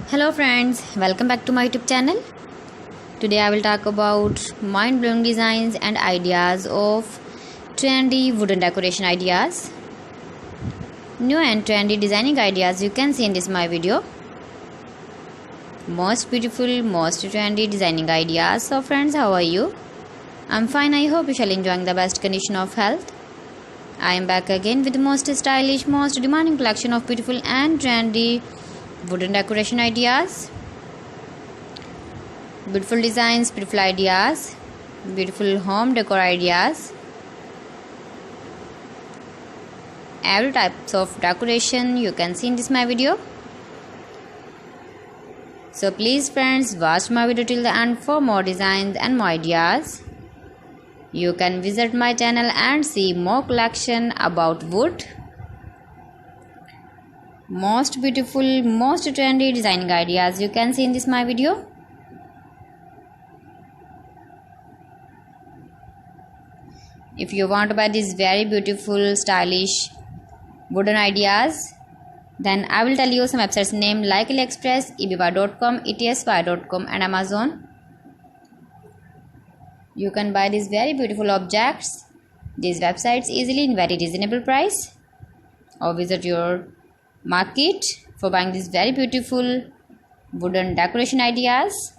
Hello friends, welcome back to my YouTube channel. Today I will talk about mind-blowing designs and ideas of trendy wooden decoration ideas. New and trendy designing ideas you can see in this my video. Most beautiful, most trendy designing ideas. So friends, how are you? I'm fine. I hope you shall enjoying the best condition of health. I am back again with the most stylish, most demanding collection of beautiful and trendy wooden decoration ideas. Beautiful designs, beautiful ideas, beautiful home decor ideas. Every types of decoration you can see in this my video. So please friends, watch my video till the end for more designs and more ideas. You can visit my channel and see more collection about wood. Most beautiful, most trendy designing ideas you can see in this my video. If you want to buy these very beautiful, stylish wooden ideas, then I will tell you some websites name like AliExpress, eBay.com, etsy.com and Amazon. You can buy these very beautiful objects, these websites easily in very reasonable price, or visit your market for buying these very beautiful wooden decoration ideas.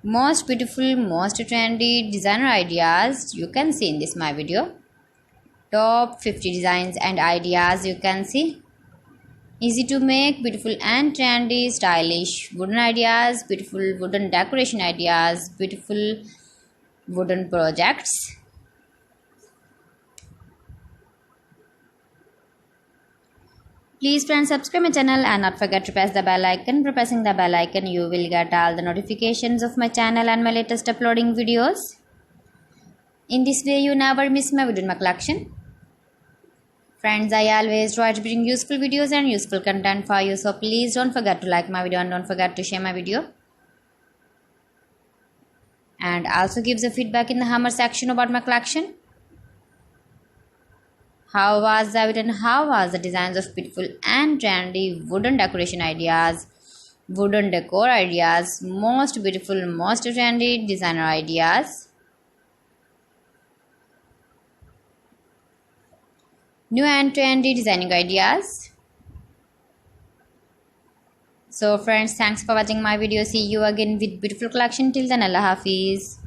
Most beautiful, most trendy designer ideas you can see in this my video. Top 50 designs and ideas you can see. Easy to make, beautiful and trendy, stylish wooden ideas, beautiful wooden decoration ideas, beautiful wooden projects. Please friends, subscribe my channel and not forget to press the bell icon. By pressing the bell icon, you will get all the notifications of my channel and my latest uploading videos. In this way, you never miss my video in my collection. Friends, I always try to bring useful videos and useful content for you. So please don't forget to like my video and don't forget to share my video. And also give the feedback in the hammer section about my collection. How was the video and how was the designs of beautiful and trendy wooden decoration ideas, wooden decor ideas, most beautiful, most trendy designer ideas. New and trendy designing ideas. So friends, thanks for watching my video. See you again with beautiful collection. Till then, Allah Hafiz.